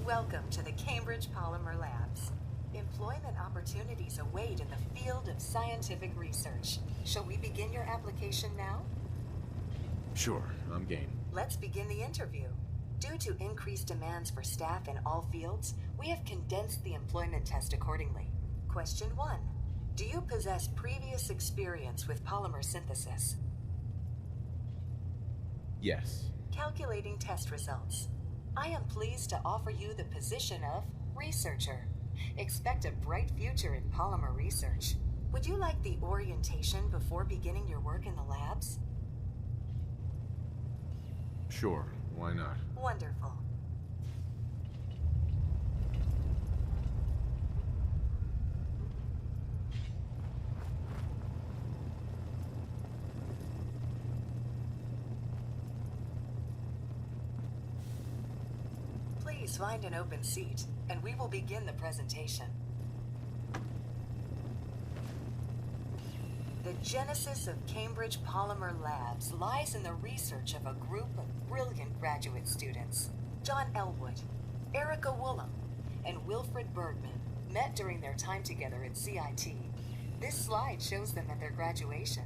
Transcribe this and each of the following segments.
Welcome to the Cambridge Polymer Labs. Employment opportunities await in the field of scientific research. Shall we begin your application now? Sure, I'm game. Let's begin the interview. Due to increased demands for staff in all fields, we have condensed the employment test accordingly. Question 1. Do you possess previous experience with polymer synthesis? Yes. Calculating test results. I am pleased to offer you the position of researcher. Expect a bright future in polymer research. Would you like the orientation before beginning your work in the labs? Sure, why not? Wonderful. Please find an open seat, and we will begin the presentation. The genesis of Cambridge Polymer Labs lies in the research of a group of brilliant graduate students. John Elwood, Erica Woolham, and Wilfred Bergman met during their time together at CIT. This slide shows them at their graduation.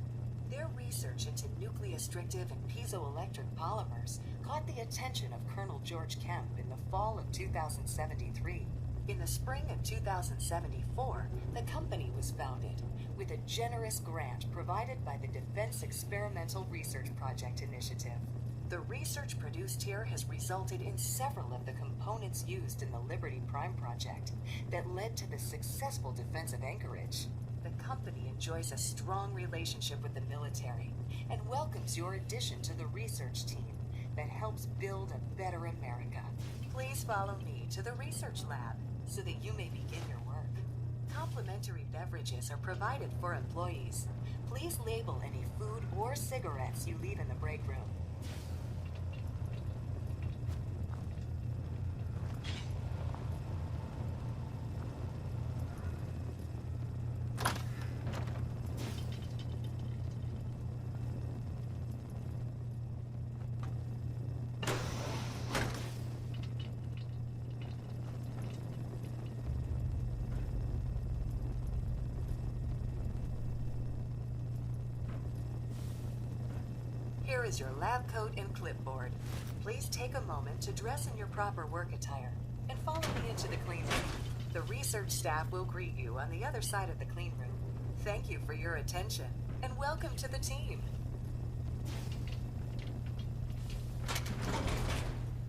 Their research into nucleostrictive and piezoelectric polymers caught the attention of Colonel George Kemp in the fall of 2073. In the spring of 2074, the company was founded with a generous grant provided by the Defense Experimental Research Project Initiative. The research produced here has resulted in several of the components used in the Liberty Prime project that led to the successful defense of Anchorage. The company enjoys a strong relationship with the military and welcomes your addition to the research team that helps build a better America. Please follow me to the research lab so that you may begin your work. Complimentary beverages are provided for employees. Please label any food or cigarettes you leave in the break room. Here is your lab coat and clipboard. Please take a moment to dress in your proper work attire and follow me into the clean room. The research staff will greet you on the other side of the clean room. Thank you for your attention and welcome to the team.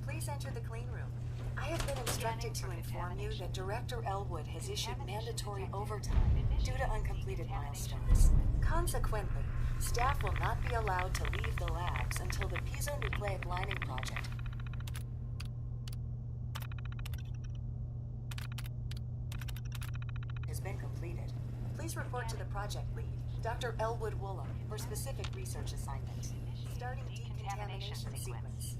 Please enter the clean room. I have been instructed to inform you that Director Elwood has issued mandatory overtime due to uncompleted milestones. Consequently, staff will not be allowed to leave the labs until the piezonucleic lining project has been completed. Please report to the project lead, Dr. Elwood Woolham, for specific research assignment. Starting decontamination sequence.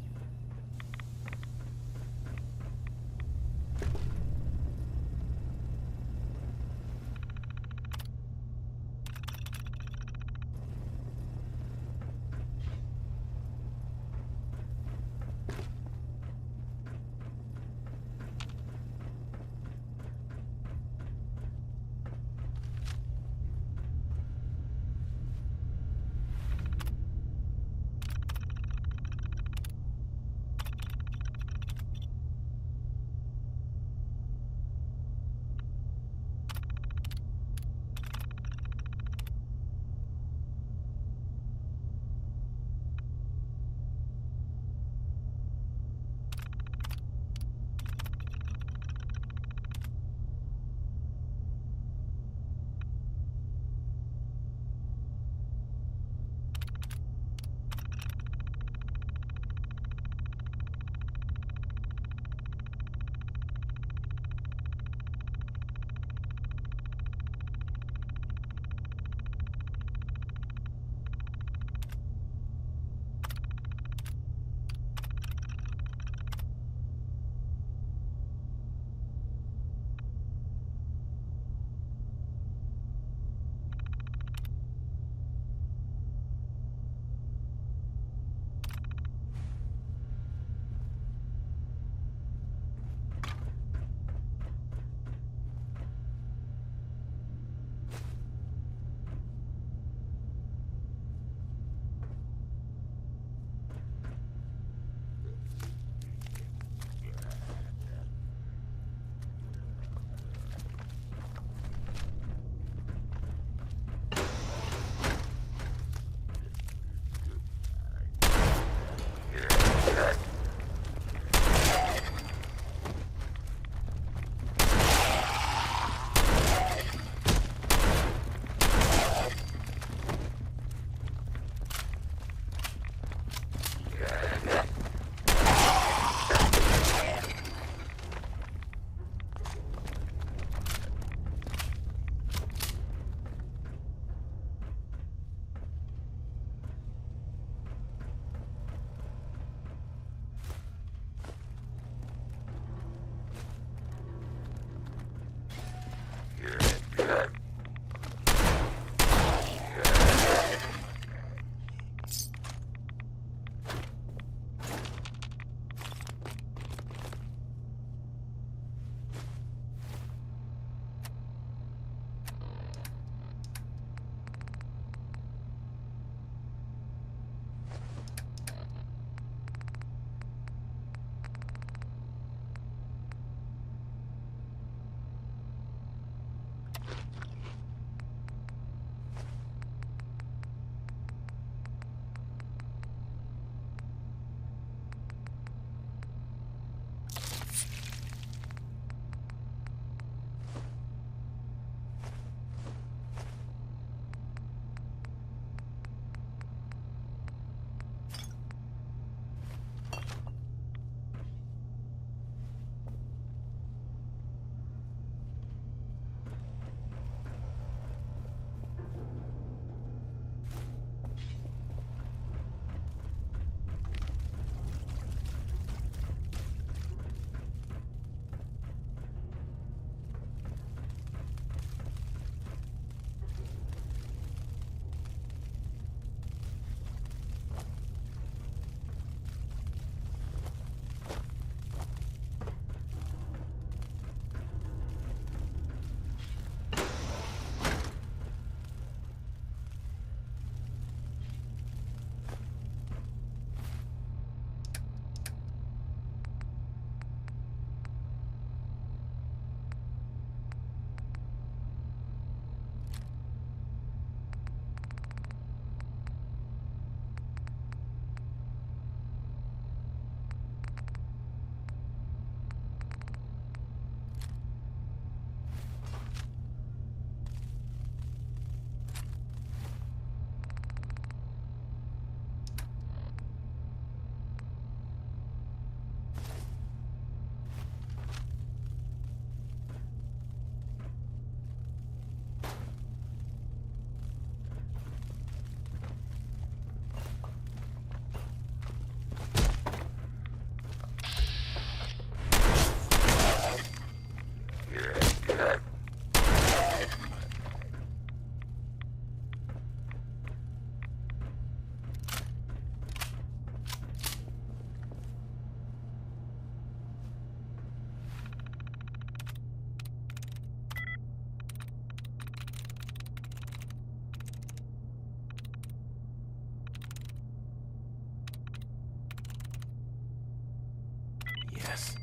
this.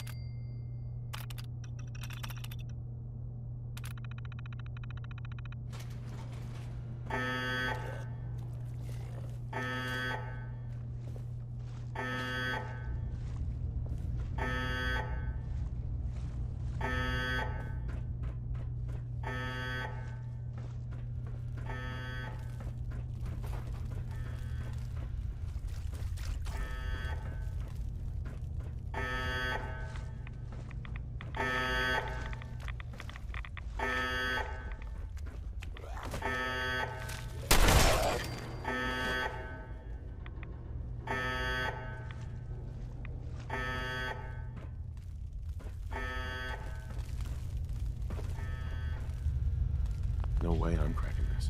No way I'm cracking this.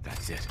That's it.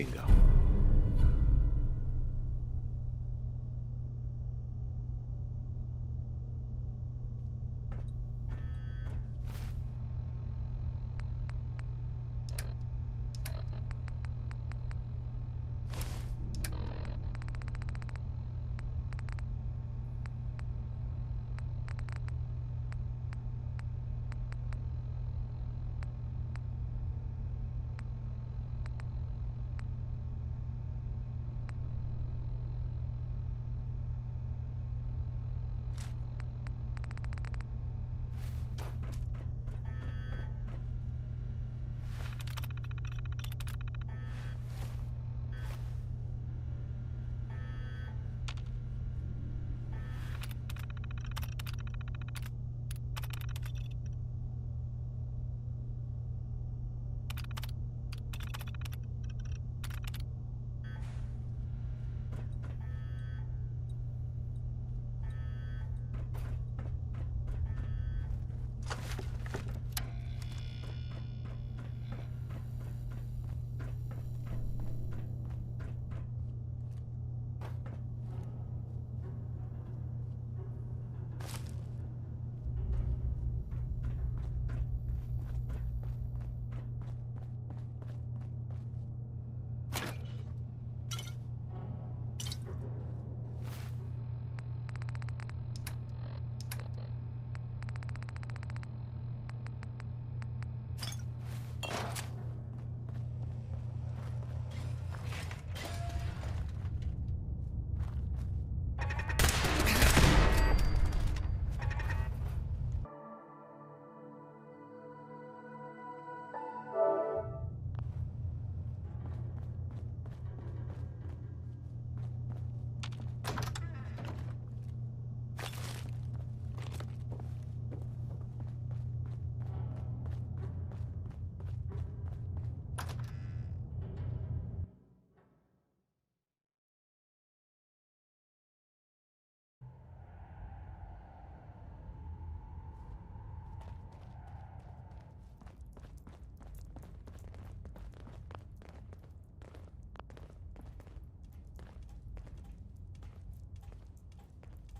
Bingo.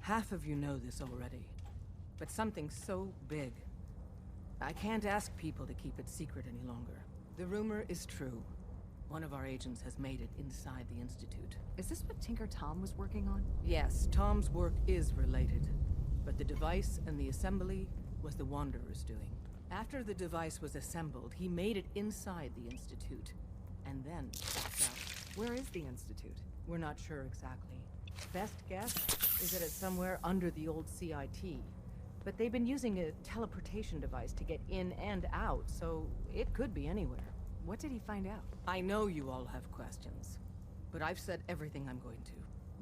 Half of you know this already, but something so big, I can't ask people to keep it secret any longer. The rumor is true. One of our agents has made it inside the Institute. Is this what Tinker Tom was working on? Yes, Tom's work is related, but the device and the assembly was the Wanderer's doing. After the device was assembled, he made it inside the Institute, and then backed out. Where is the Institute? We're not sure exactly. Best guess is that it's somewhere under the old CIT. But they've been using a teleportation device to get in and out, so it could be anywhere. What did he find out? I know you all have questions, but I've said everything I'm going to.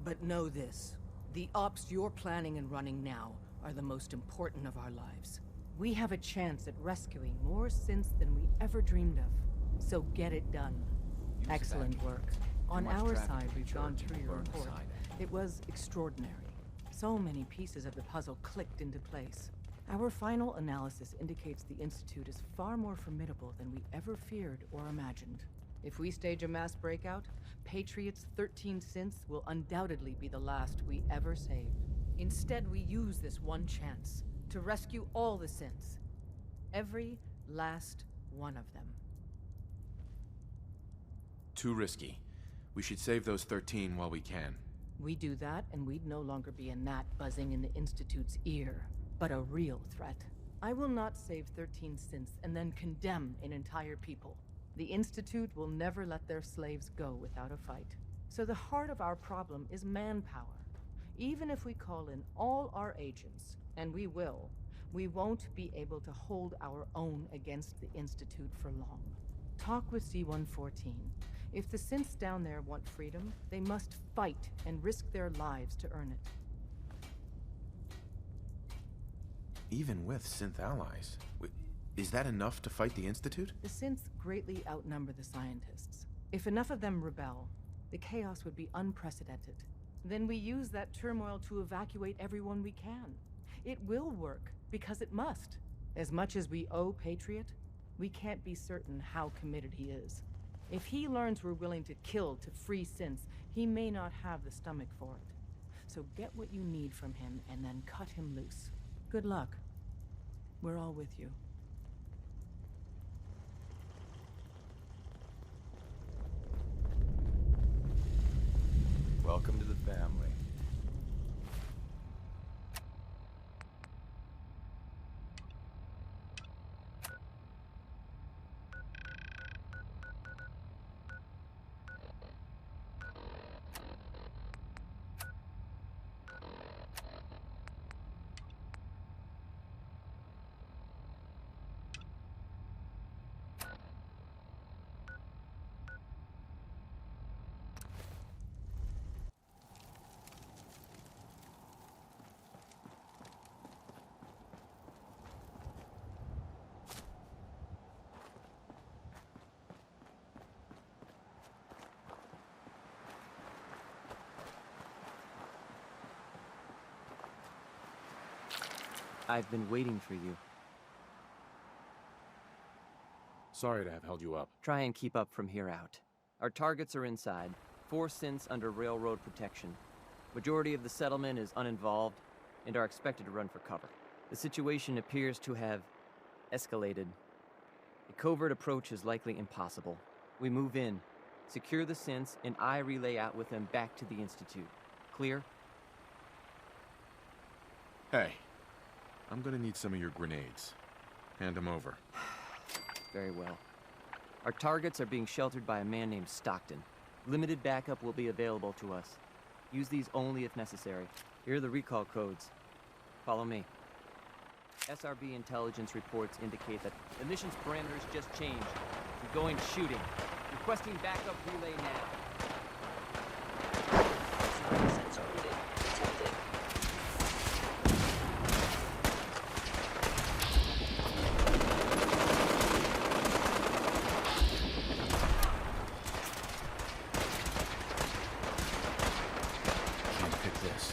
But know this, the ops you're planning and running now are the most important of our lives. We have a chance at rescuing more synths than we ever dreamed of. So get it done. Excellent work. On our side, we've gone through your report. It was extraordinary. So many pieces of the puzzle clicked into place. Our final analysis indicates the Institute is far more formidable than we ever feared or imagined. If we stage a mass breakout, Patriot's 13 synths will undoubtedly be the last we ever save. Instead, we use this one chance to rescue all the synths. Every last one of them. Too risky. We should save those 13 while we can. We do that, and we'd no longer be a gnat buzzing in the Institute's ear, but a real threat. I will not save 13 synths and then condemn an entire people. The Institute will never let their slaves go without a fight. So the heart of our problem is manpower. Even if we call in all our agents, and we will, we won't be able to hold our own against the Institute for long. Talk with C-114. If the synths down there want freedom, they must fight and risk their lives to earn it. Even with synth allies, is that enough to fight the Institute? The synths greatly outnumber the scientists. If enough of them rebel, the chaos would be unprecedented. Then we use that turmoil to evacuate everyone we can. It will work, because it must. As much as we owe Patriot, we can't be certain how committed he is. If he learns we're willing to kill to free Synths, he may not have the stomach for it. So get what you need from him and then cut him loose. Good luck. We're all with you. Welcome to the family. I've been waiting for you. Sorry to have held you up. Try and keep up from here out. Our targets are inside, 4 synths under railroad protection. Majority of the settlement is uninvolved and are expected to run for cover. The situation appears to have escalated. A covert approach is likely impossible. We move in, secure the synths, and I relay out with them back to the Institute. Clear? Hey, I'm gonna need some of your grenades. Hand them over. Very well. Our targets are being sheltered by a man named Stockton. Limited backup will be available to us. Use these only if necessary. Here are the recall codes. Follow me. SRB intelligence reports indicate that the mission's parameters just changed. We're going shooting. Requesting backup relay now. Can't pick this.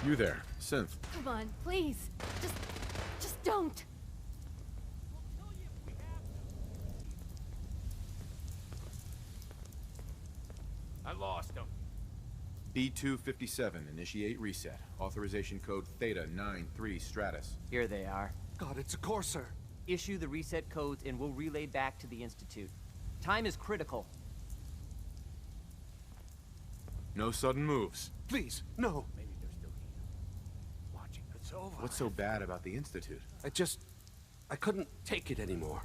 You there, Synth. Come on, please. Just don't. I lost him. B257, initiate reset. Authorization code Theta 93 Stratus. Here they are. God, it's a Corsair. Issue the reset codes and we'll relay back to the Institute. Time is critical. No sudden moves. Please, no. Maybe they're still here. Watching. It's over. What's so bad about the Institute? I couldn't take it anymore.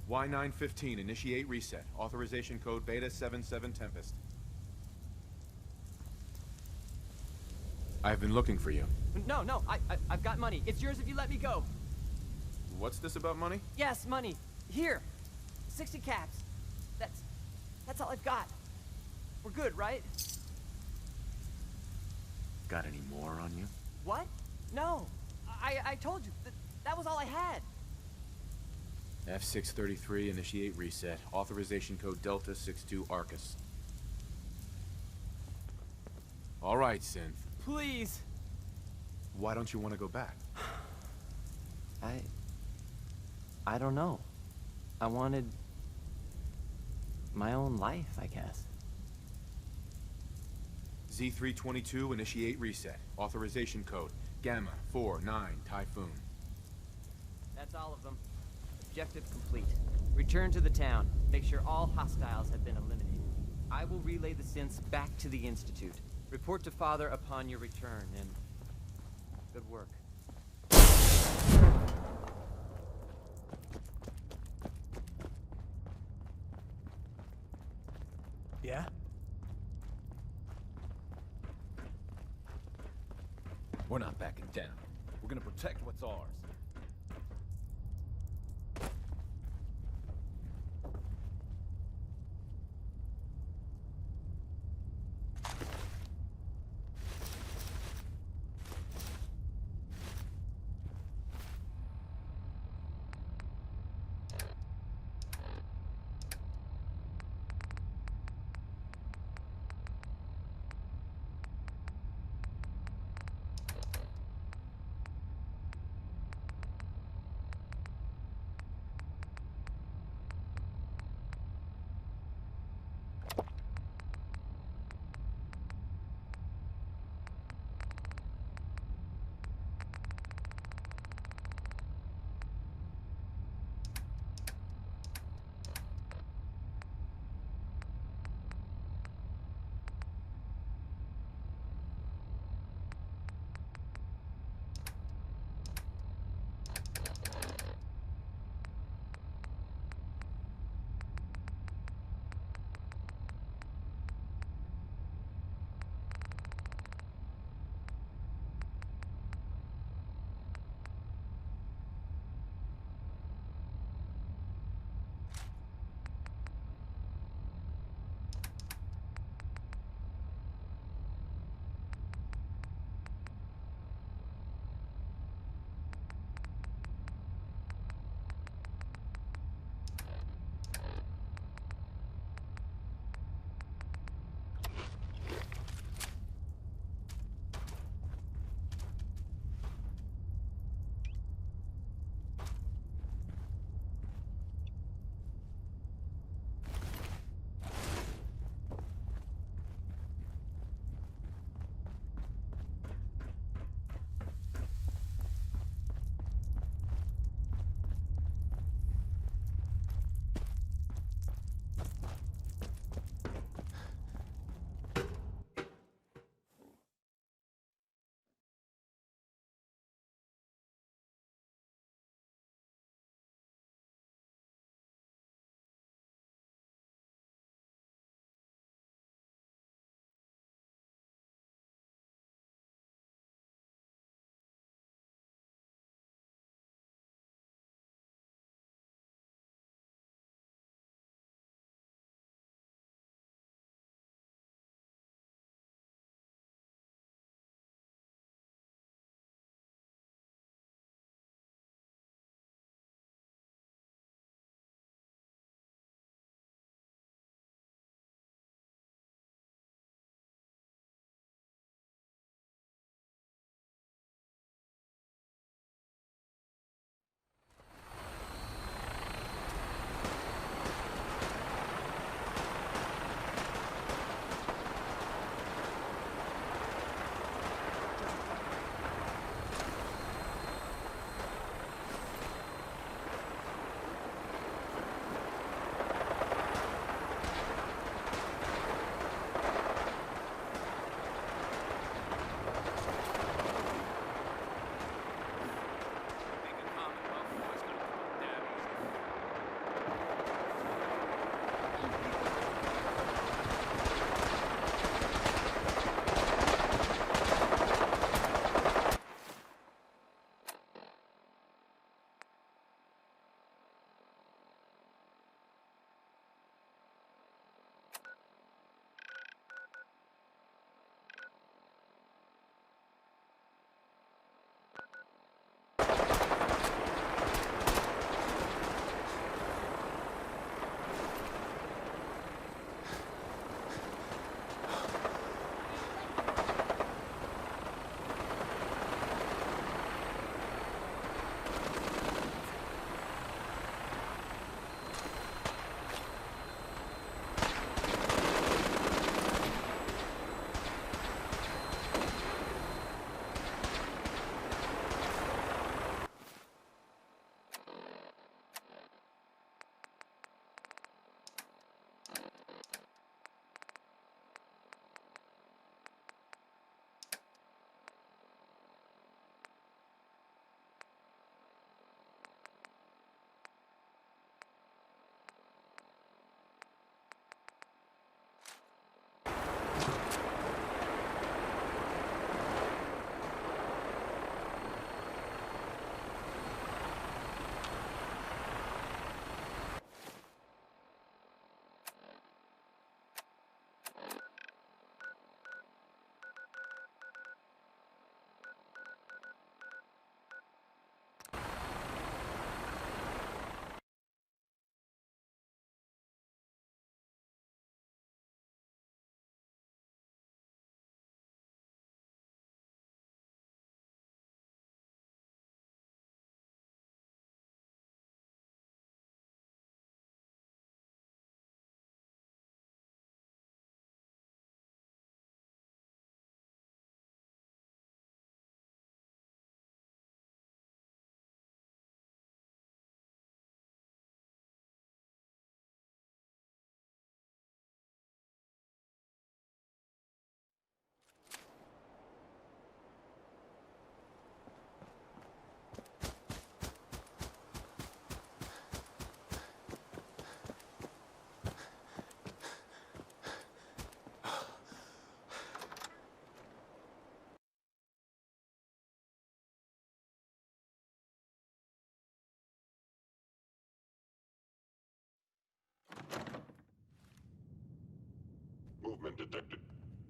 Y915, initiate reset. Authorization code Beta 77 Tempest. I've been looking for you. No, I've got money. It's yours if you let me go. What's this about money? Yes, money. Here. 60 caps. That's all I've got. We're good, right? Got any more on you? What? No. I told you. That was all I had. F633, initiate reset. Authorization code Delta 62 Arcus. All right, Synth. Please. Why don't you want to go back? I don't know. I wanted my own life, I guess. Z322, initiate reset. Authorization code Gamma 49 Typhoon. That's all of them. Objective complete. Return to the town. Make sure all hostiles have been eliminated. I will relay the synths back to the Institute. Report to Father upon your return, and good work. Yeah? We're not backing down. We're gonna protect what's ours.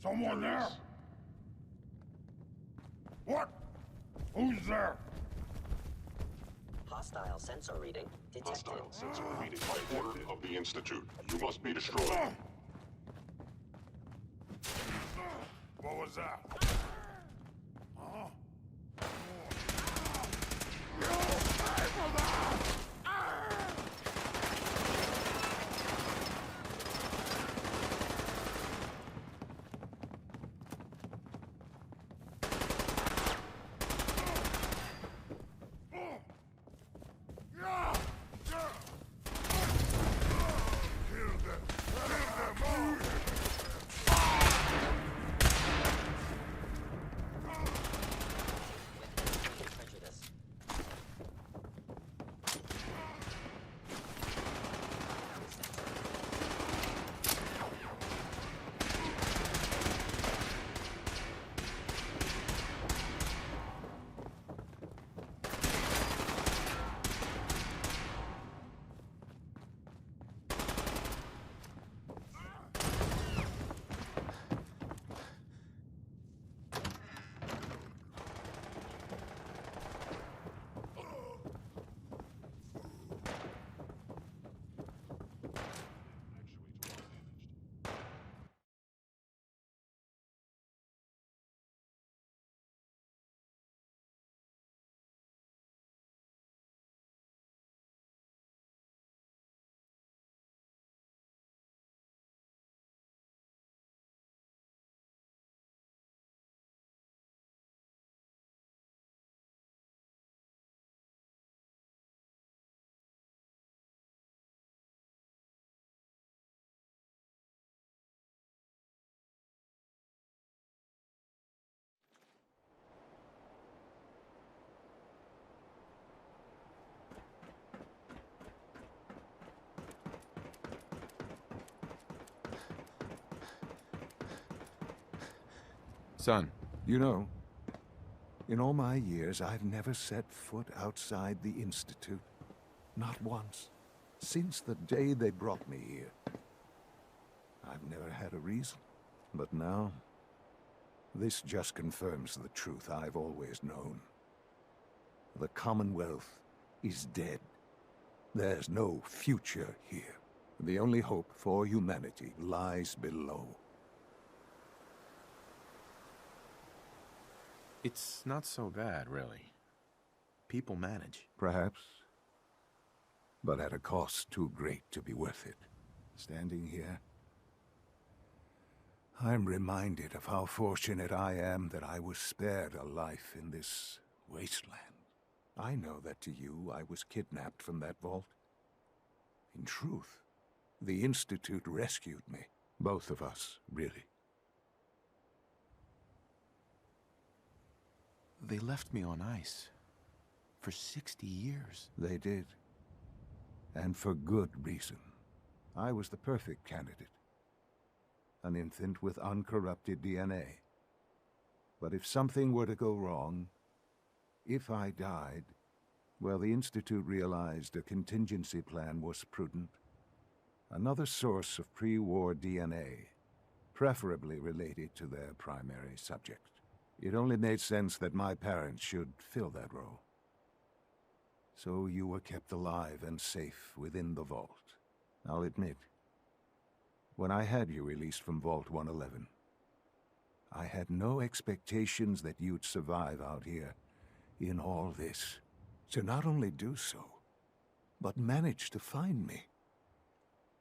Someone there? What? Who's there? Hostile sensor reading detected. Hostile sensor reading by order of the Institute. You must be destroyed. What was that? Huh? Prejudice. Son, You know, in all my years, I've never set foot outside the Institute. Not once. Since the day they brought me here. I've never had a reason. But now, this just confirms the truth I've always known. The Commonwealth is dead. There's no future here. The only hope for humanity lies below. it's not so bad, really. People manage. Perhaps. But at a cost too great to be worth it. Standing here, I'm reminded of how fortunate I am that I was spared a life in this wasteland. I know that to you, I was kidnapped from that vault. In truth, the Institute rescued me. Both of us, really. They left me on ice. For 60 years. They did. And for good reason. I was the perfect candidate. An infant with uncorrupted DNA. But if something were to go wrong, if I died, well, the Institute realized a contingency plan was prudent. Another source of pre-war DNA, preferably related to their primary subject. It only made sense that my parents should fill that role. So you were kept alive and safe within the vault. I'll admit, when I had you released from Vault 111, I had no expectations that you'd survive out here in all this. To not only do so, but manage to find me.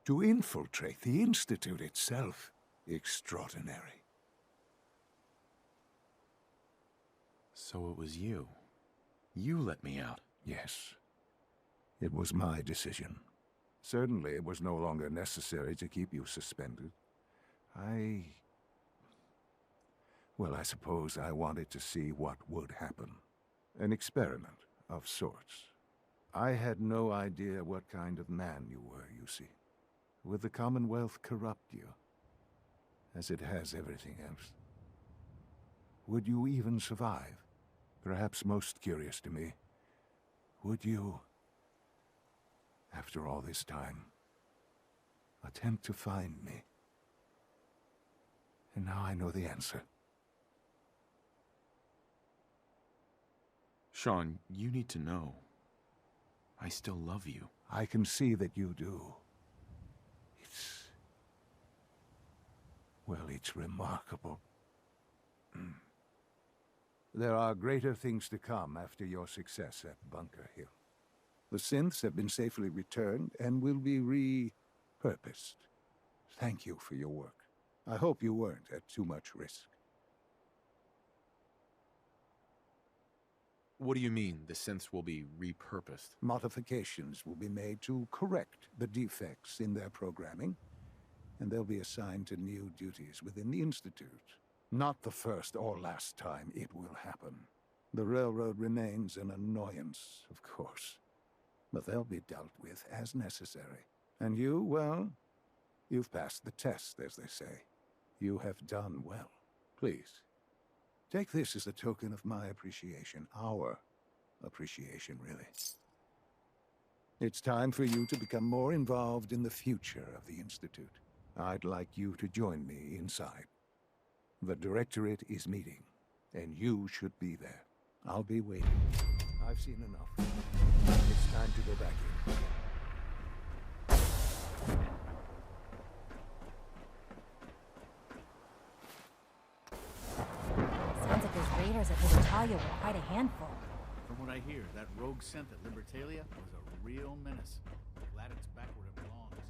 To infiltrate the Institute itself. Extraordinary. So it was you. You let me out. Yes. It was my decision. Certainly it was no longer necessary to keep you suspended. Well, I suppose I wanted to see what would happen. An experiment of sorts. I had no idea what kind of man you were, you see. Would the Commonwealth corrupt you? As it has everything else? Would you even survive? Perhaps most curious to me, would you, after all this time, attempt to find me? And now I know the answer. Sean, you need to know. I still love you. I can see that you do. Well, it's remarkable. There are greater things to come after your success at Bunker Hill. The synths have been safely returned and will be repurposed. Thank you for your work. I hope you weren't at too much risk. What do you mean, the synths will be repurposed? Modifications will be made to correct the defects in their programming, and they'll be assigned to new duties within the Institute. Not the first or last time it will happen. The railroad remains an annoyance, of course, but they'll be dealt with as necessary. And you, well, you've passed the test, as they say. You have done well. Please, take this as a token of my appreciation. Our appreciation, really. It's time for you to become more involved in the future of the Institute. I'd like you to join me inside. The Directorate is meeting, and you should be there. I'll be waiting. I've seen enough. It's time to go back in. Sounds like those raiders at Betrayal were quite a handful. From what I hear, that rogue synth at Libertalia was a real menace. Glad it's back where it belongs.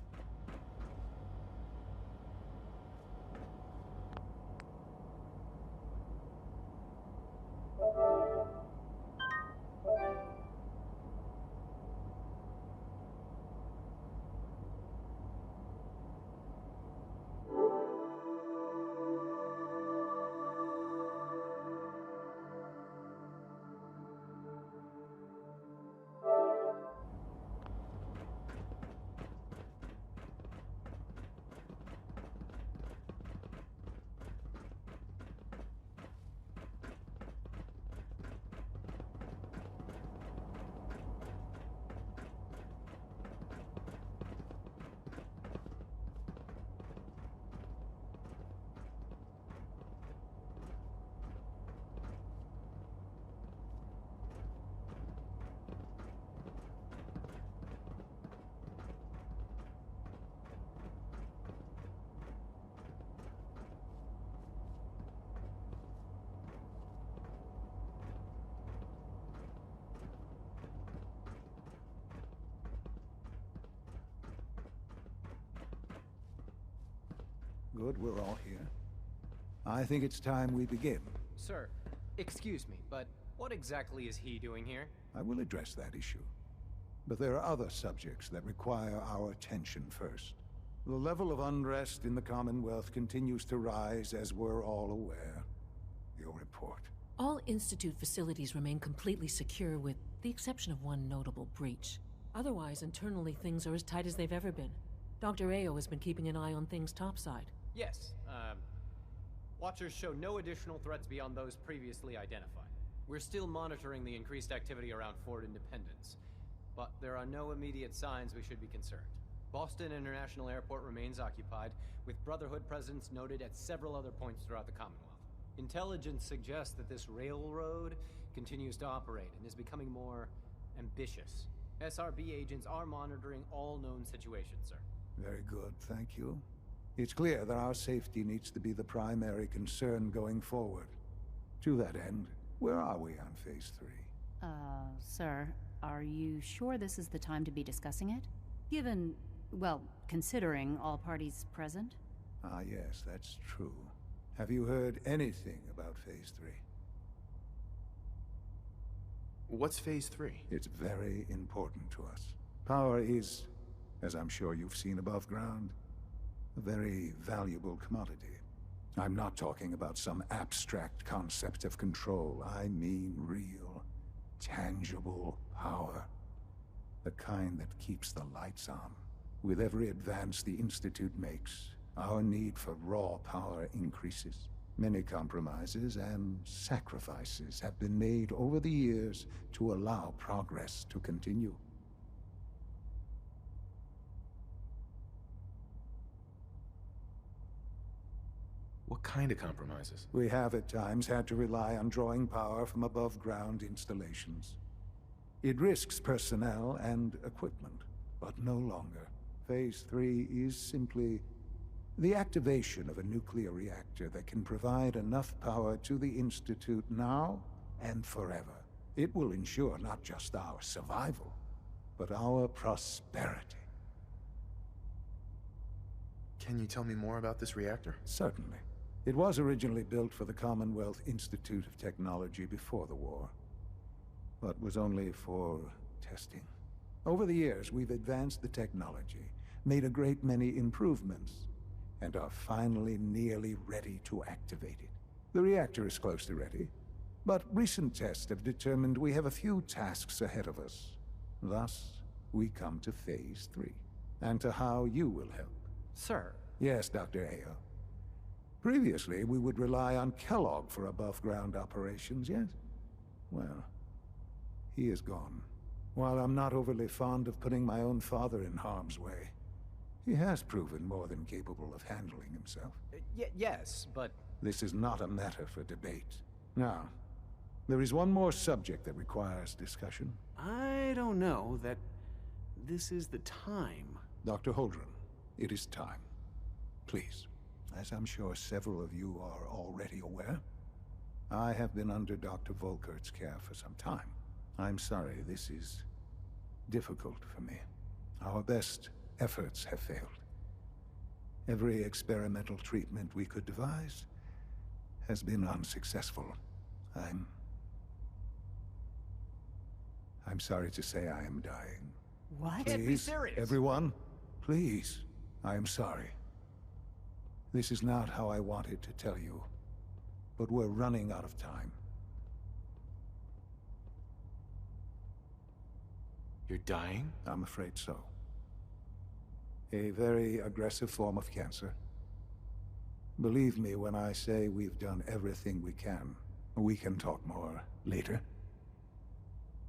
Good, we're all here. I think it's time we begin. Sir, excuse me, but what exactly is he doing here? I will address that issue. But there are other subjects that require our attention first. The level of unrest in the Commonwealth continues to rise, as we're all aware. Your report. All Institute facilities remain completely secure with the exception of one notable breach. Otherwise, internally things are as tight as they've ever been. Dr. Ayo has been keeping an eye on things topside. Yes, Watchers show no additional threats beyond those previously identified. We're still monitoring the increased activity around Fort Independence, but there are no immediate signs we should be concerned. Boston International Airport remains occupied, with Brotherhood presence noted at several other points throughout the Commonwealth. Intelligence suggests that this railroad continues to operate and is becoming more ambitious. SRB agents are monitoring all known situations, sir. Very good, thank you. It's clear that our safety needs to be the primary concern going forward. To that end, where are we on Phase 3? Sir, are you sure this is the time to be discussing it? Given, well, considering all parties present? Ah, yes, that's true. Have you heard anything about Phase 3? What's Phase 3? It's very important to us. Power is, as I'm sure you've seen above ground, a very valuable commodity. I'm not talking about some abstract concept of control. I mean real, tangible power. The kind that keeps the lights on. With every advance the Institute makes, our need for raw power increases. Many compromises and sacrifices have been made over the years to allow progress to continue. What kind of compromises? We have at times had to rely on drawing power from above-ground installations. It risks personnel and equipment, but no longer. Phase 3 is simply the activation of a nuclear reactor that can provide enough power to the Institute now and forever. It will ensure not just our survival, but our prosperity. Can you tell me more about this reactor? Certainly. It was originally built for the Commonwealth Institute of Technology before the war, but was only for testing. Over the years, we've advanced the technology, made a great many improvements, and are finally nearly ready to activate it. The reactor is close to ready, but recent tests have determined we have a few tasks ahead of us. Thus, we come to Phase 3, and to how you will help. Sir. Yes, Dr. Ayo. Previously, we would rely on Kellogg for above-ground operations, yes? Well, he is gone. While I'm not overly fond of putting my own father in harm's way, he has proven more than capable of handling himself. Yes, but... This is not a matter for debate. Now, there is one more subject that requires discussion. I don't know that this is the time. Dr. Holdren, it is time. Please, as I'm sure several of you are already aware, I have been under Dr. Volkert's care for some time. I'm sorry this is difficult for me. Our best efforts have failed. Every experimental treatment we could devise has been unsuccessful. I'm sorry to say I am dying. What? Can't be serious. Everyone, please. I am sorry. This is not how I wanted to tell you, but we're running out of time. You're dying? I'm afraid so. A very aggressive form of cancer. Believe me when I say we've done everything we can. We can talk more later.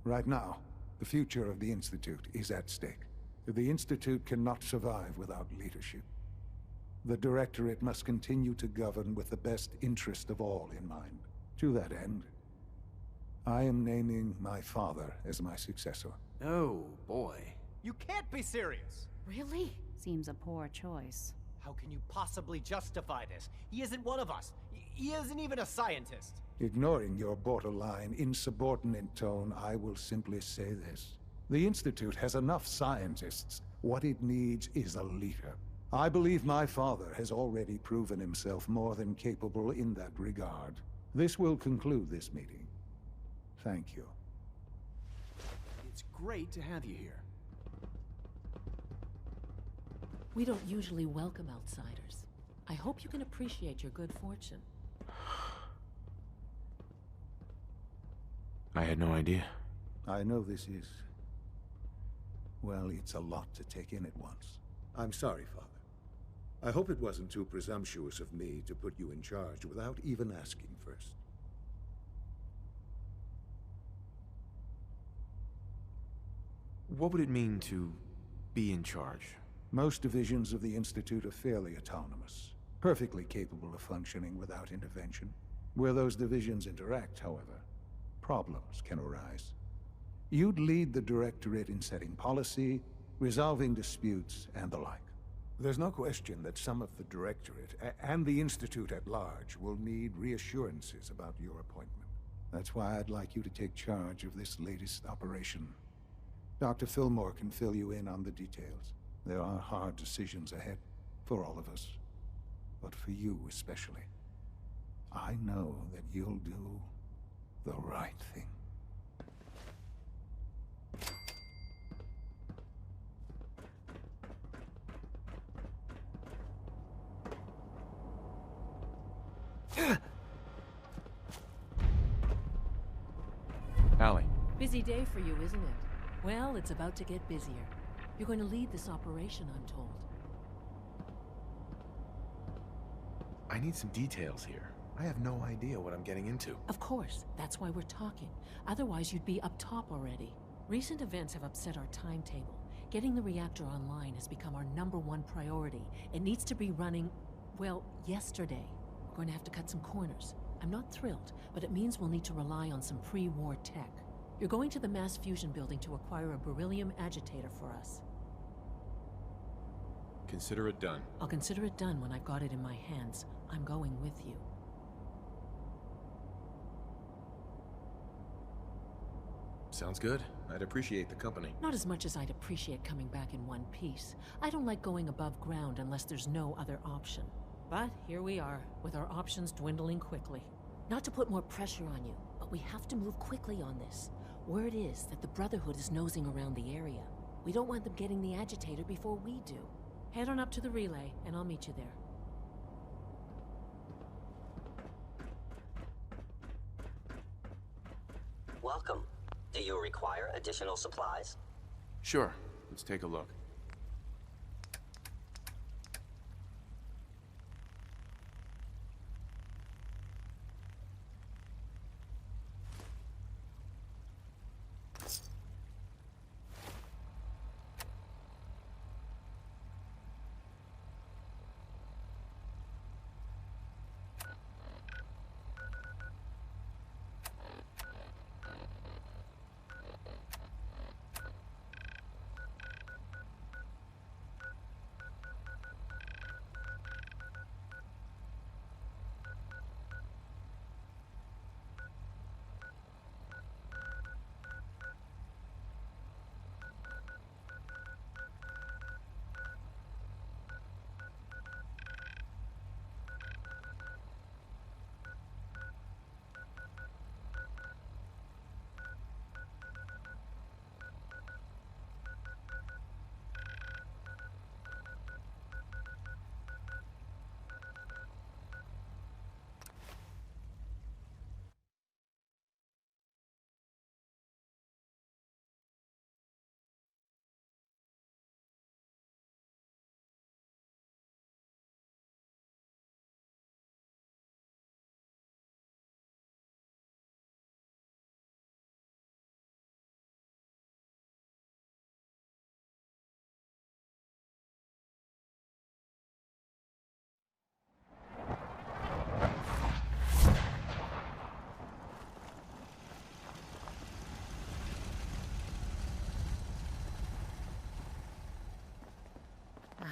Right now, the future of the Institute is at stake. The Institute cannot survive without leadership. The Directorate must continue to govern with the best interest of all in mind. To that end, I am naming my father as my successor. Oh, boy. You can't be serious! Really? Seems a poor choice. How can you possibly justify this? He isn't one of us. He isn't even a scientist. Ignoring your borderline, insubordinate tone, I will simply say this. The Institute has enough scientists. What it needs is a leader. I believe my father has already proven himself more than capable in that regard. This will conclude this meeting. Thank you. It's great to have you here. We don't usually welcome outsiders. I hope you can appreciate your good fortune. I had no idea. I know this is... well, it's a lot to take in at once. I'm sorry, Father. I hope it wasn't too presumptuous of me to put you in charge without even asking first. What would it mean to be in charge? Most divisions of the Institute are fairly autonomous, perfectly capable of functioning without intervention. Where those divisions interact, however, problems can arise. You'd lead the Directorate in setting policy, resolving disputes, and the like. There's no question that some of the Directorate, and the Institute at large, will need reassurances about your appointment. That's why I'd like you to take charge of this latest operation. Dr. Fillmore can fill you in on the details. There are hard decisions ahead, for all of us. But for you especially. I know that you'll do the right thing. Allie. Busy day for you, isn't it? Well, it's about to get busier. You're going to lead this operation, I'm told. I need some details here. I have no idea what I'm getting into. Of course, that's why we're talking. Otherwise, you'd be up top already. Recent events have upset our timetable. Getting the reactor online has become our #1 priority. It needs to be running, well, yesterday. Going to have to cut some corners. I'm not thrilled, but it means we'll need to rely on some pre-war tech. You're going to the mass fusion building to acquire a beryllium agitator for us. Consider it done. I'll consider it done when I've got it in my hands. I'm going with you. Sounds good. I'd appreciate the company. Not as much as I'd appreciate coming back in one piece. I don't like going above ground unless there's no other option. But here we are, with our options dwindling quickly. Not to put more pressure on you, but we have to move quickly on this. Word is that the Brotherhood is nosing around the area. We don't want them getting the agitator before we do. Head on up to the relay, and I'll meet you there. Welcome. Do you require additional supplies? Sure. Let's take a look.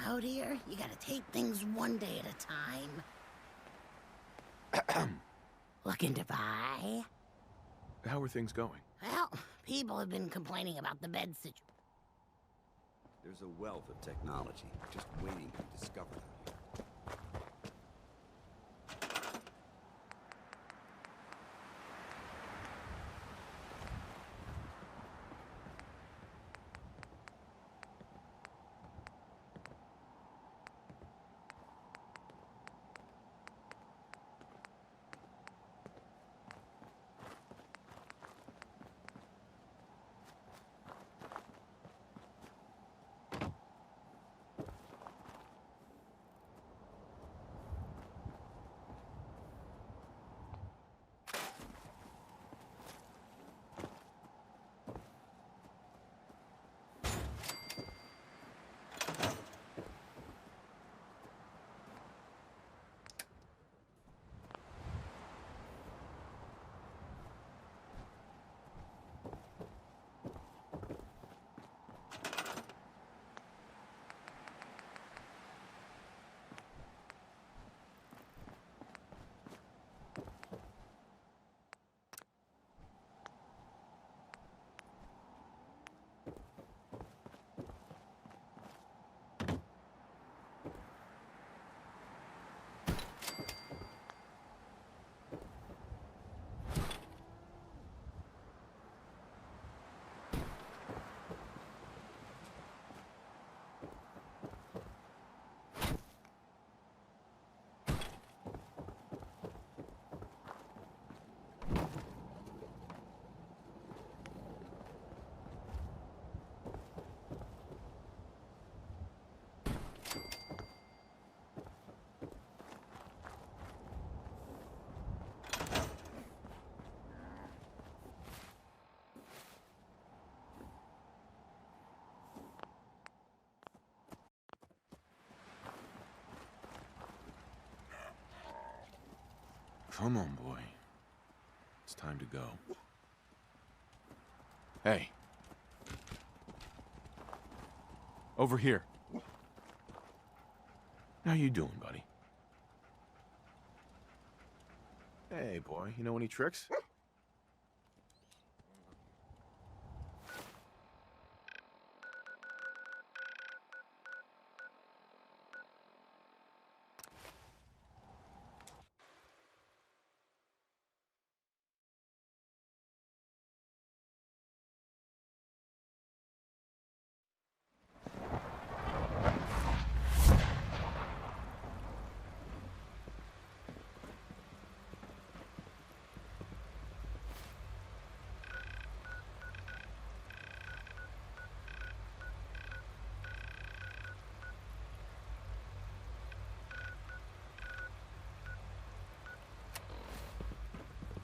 Oh dear, you gotta take things one day at a time. Looking to buy? How are things going? Well, people have been complaining about the bed situation. There's a wealth of technology just waiting to be discovered. Come on, boy. It's time to go. Hey. Over here. How you doing, buddy? Hey, boy. You know any tricks?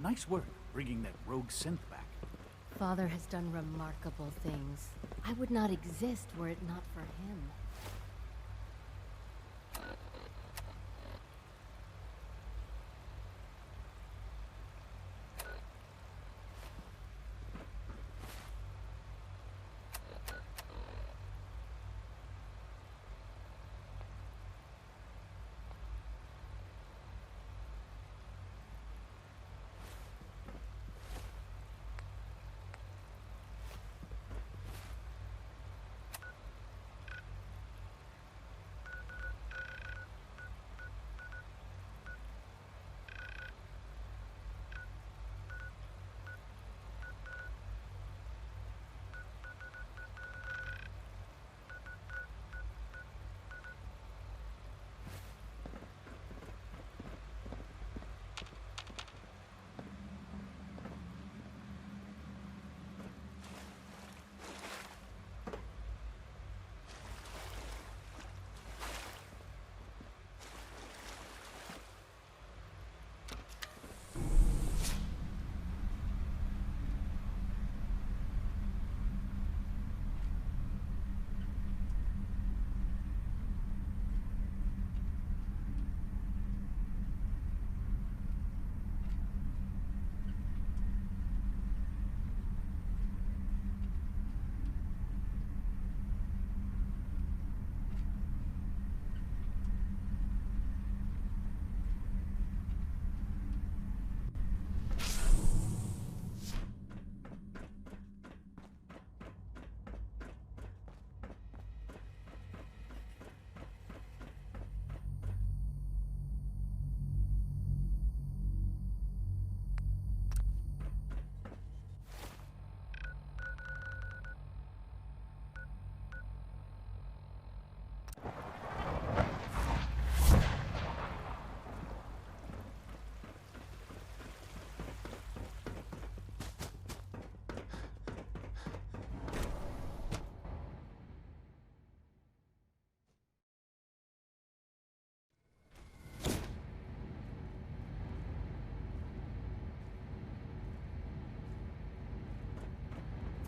Nice work bringing that rogue synth back. Father has done remarkable things. I would not exist were it not for him.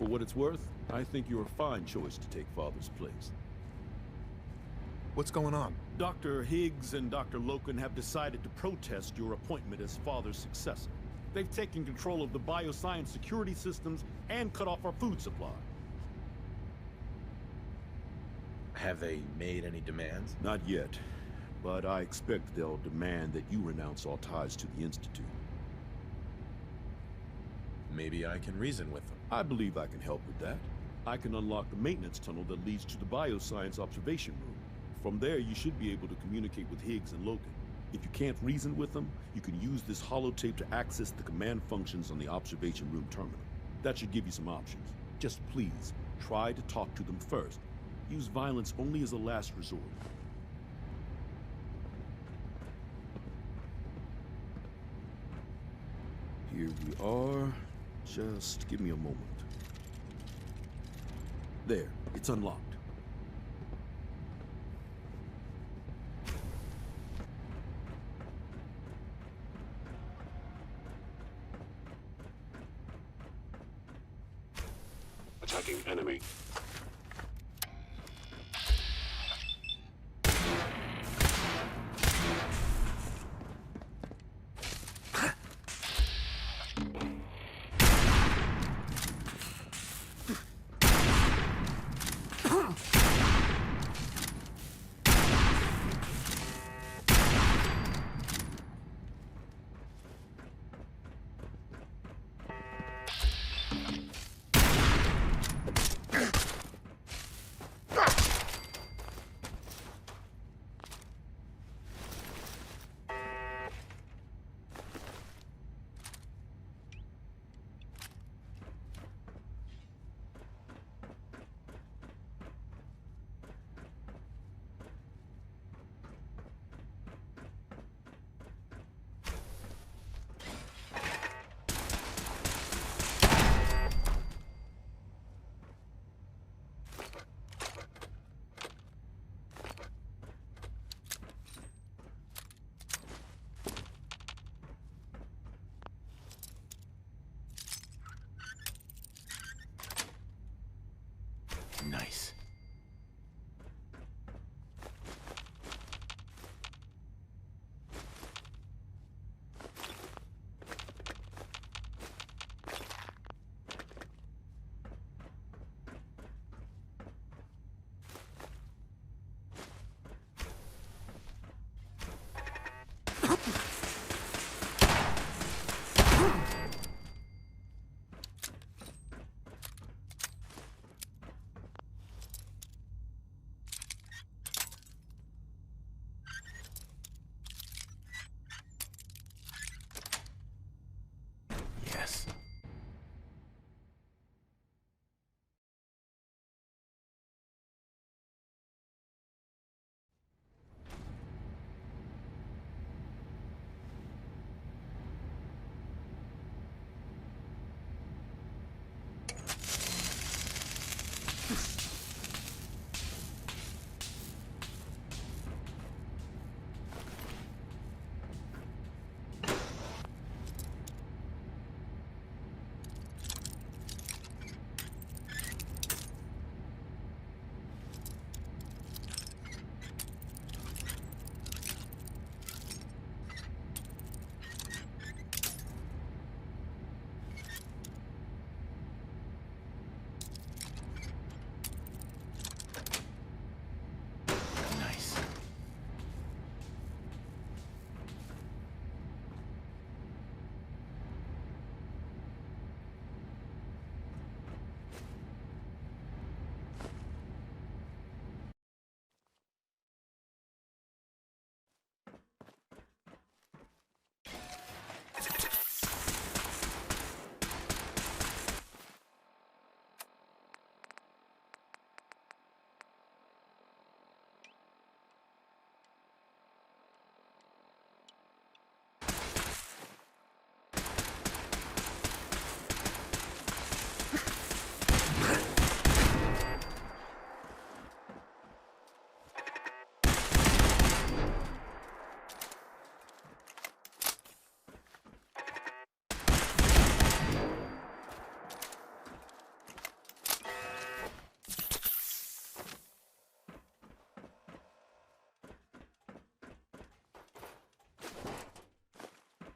For what it's worth, I think you're a fine choice to take Father's place. What's going on? Dr. Higgs and Dr. Loken have decided to protest your appointment as Father's successor. They've taken control of the bioscience security systems and cut off our food supply. Have they made any demands? Not yet, but I expect they'll demand that you renounce all ties to the Institute. Maybe I can reason with them. I believe I can help with that. I can unlock the maintenance tunnel that leads to the bioscience observation room. From there, you should be able to communicate with Higgs and Loken. If you can't reason with them, you can use this holotape to access the command functions on the observation room terminal. That should give you some options. Just please, try to talk to them first. Use violence only as a last resort. Here we are. Just give me a moment. There, it's unlocked. Attacking enemy.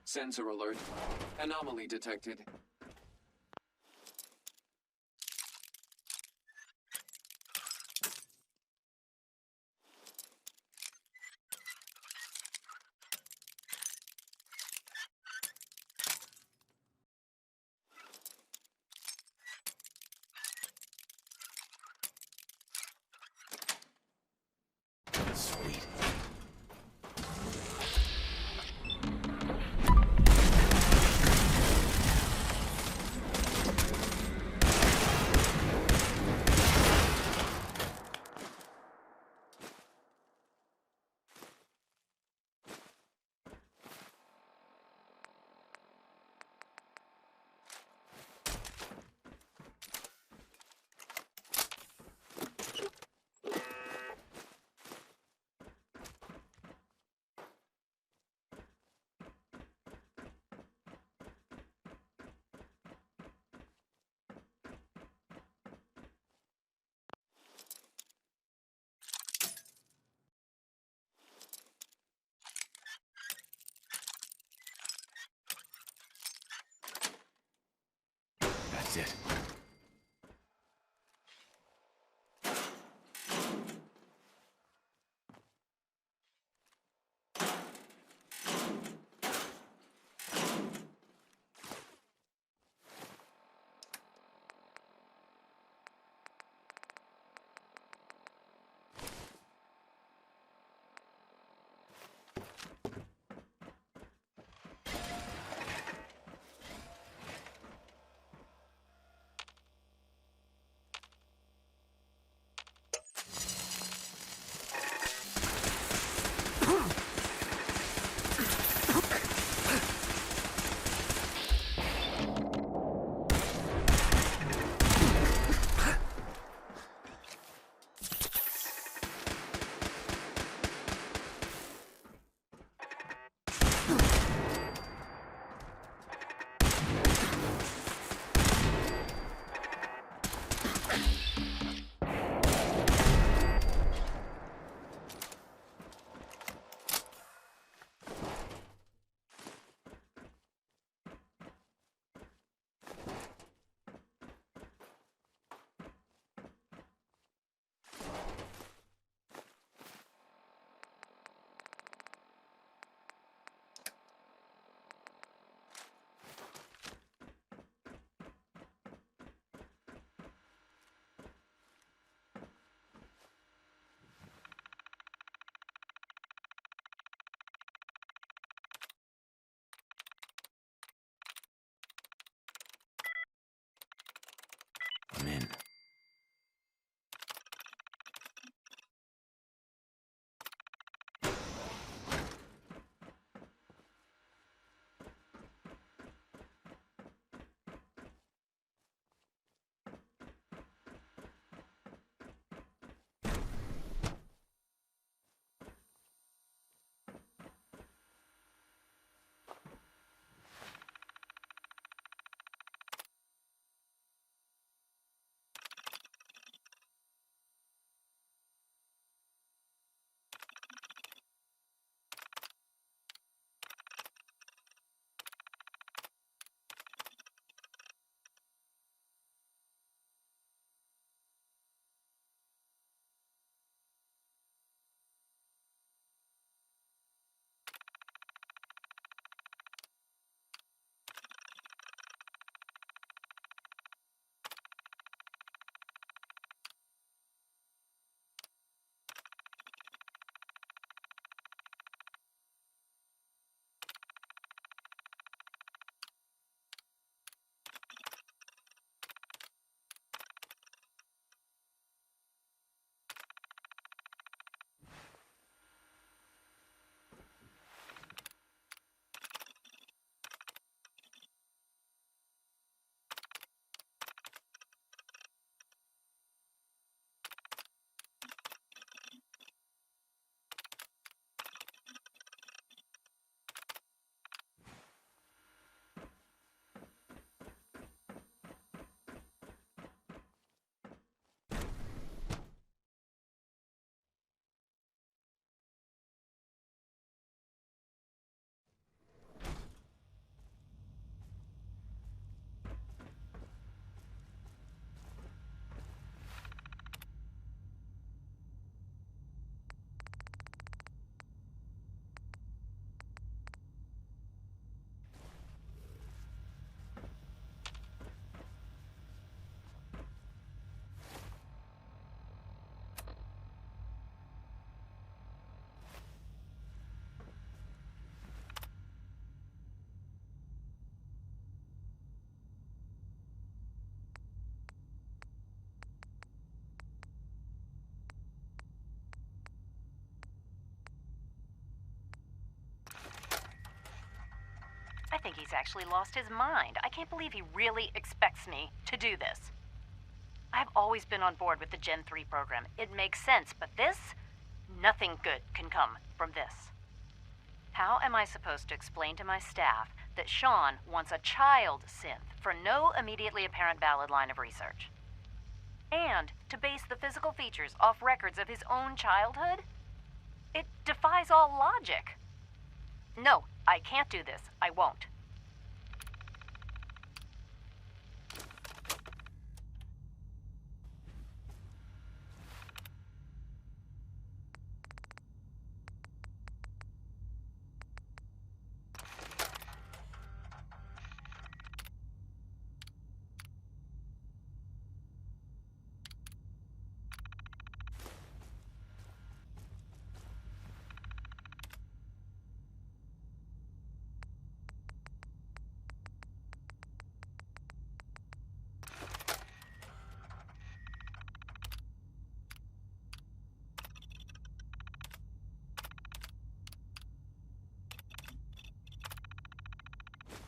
Sensor alert. Anomaly detected. Sweet. That's it. think he's actually lost his mind. I can't believe he really expects me to do this. I've always been on board with the Gen 3 program. It makes sense, but this? Nothing good can come from this. How am I supposed to explain to my staff that Sean wants a child synth for no immediately apparent valid line of research? And to base the physical features off records of his own childhood? It defies all logic. No, I can't do this. I won't.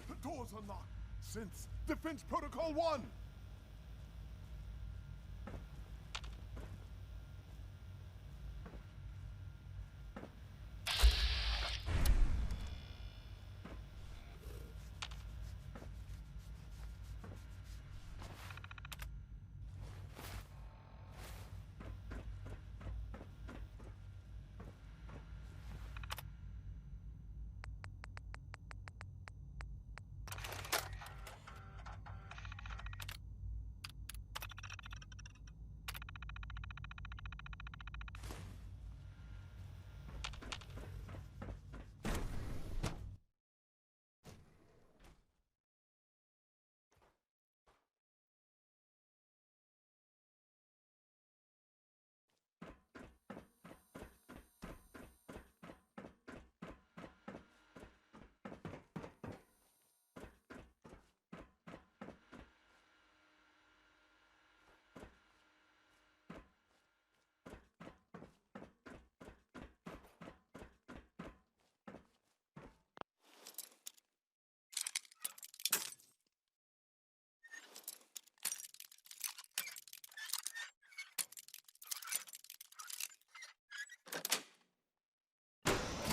The doors are locked. Since Defense Protocol 1!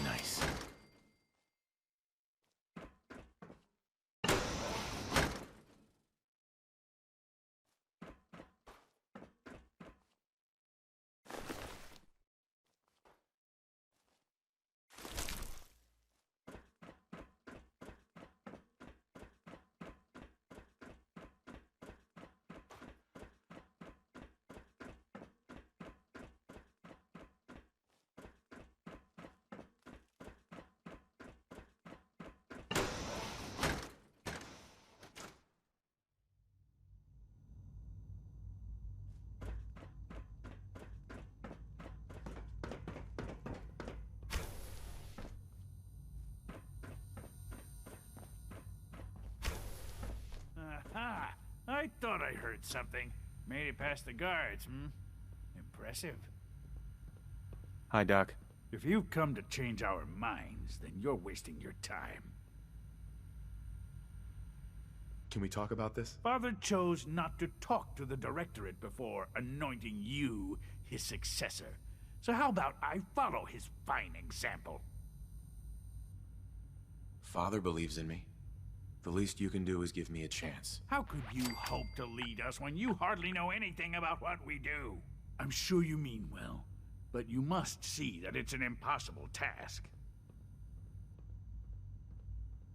Nice. Aha! I thought I heard something. Made it past the guards, Impressive. Hi, Doc. If you've come to change our minds, then you're wasting your time. Can we talk about this? Father chose not to talk to the Directorate before anointing you his successor. So how about I follow his fine example? Father believes in me. The least you can do is give me a chance. How could you hope to lead us when you hardly know anything about what we do? I'm sure you mean well, but you must see that it's an impossible task.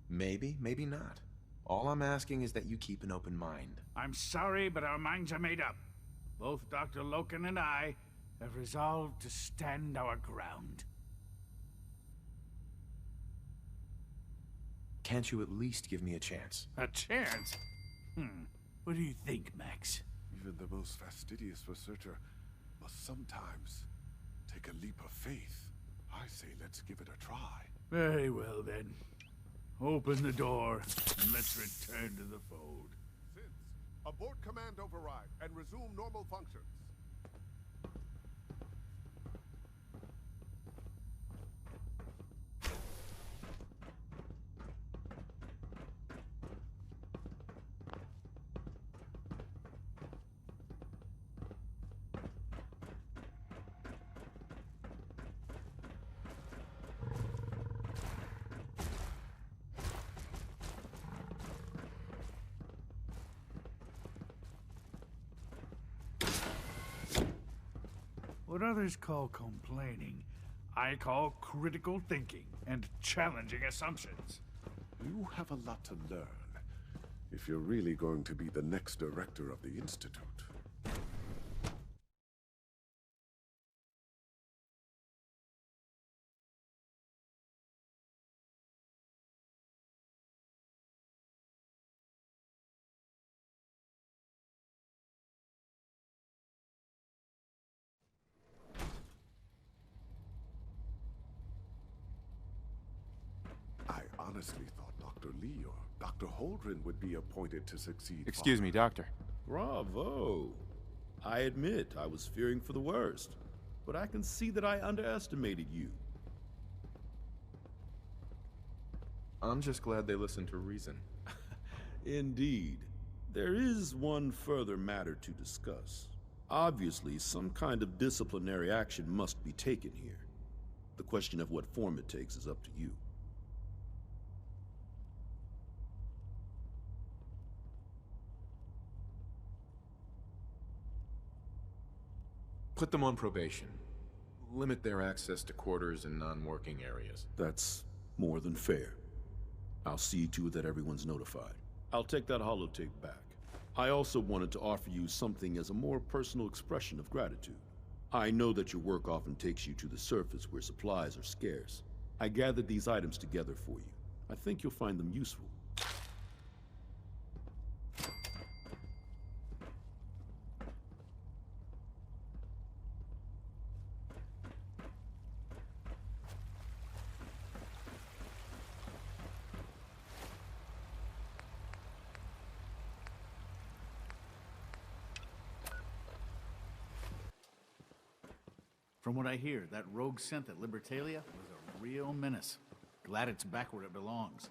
Maybe, maybe not. All I'm asking is that you keep an open mind. I'm sorry, but our minds are made up. Both Dr. Loken and I have resolved to stand our ground. Can't you at least give me a chance? A chance? What do you think, Max? Even the most fastidious researcher must sometimes take a leap of faith. I say let's give it a try. Very well, then. Open the door, and let's return to the fold. Since, abort command override and resume normal functions. What others call complaining, I call critical thinking and challenging assumptions. You have a lot to learn if you're really going to be the next director of the Institute. I honestly thought Dr. Lee or Dr. Holdren would be appointed to succeed. Excuse me, Doctor. Bravo. I admit I was fearing for the worst, but I can see that I underestimated you. I'm just glad they listened to reason. Indeed. There is one further matter to discuss. Obviously, some kind of disciplinary action must be taken here. The question of what form it takes is up to you. Put them on probation. Limit their access to quarters and non-working areas. That's more than fair. I'll see to it that everyone's notified. I'll take that holotape back. I also wanted to offer you something as a more personal expression of gratitude. I know that your work often takes you to the surface where supplies are scarce. I gathered these items together for you. I think you'll find them useful. From what I hear, that rogue synth at Libertalia was a real menace. Glad it's back where it belongs.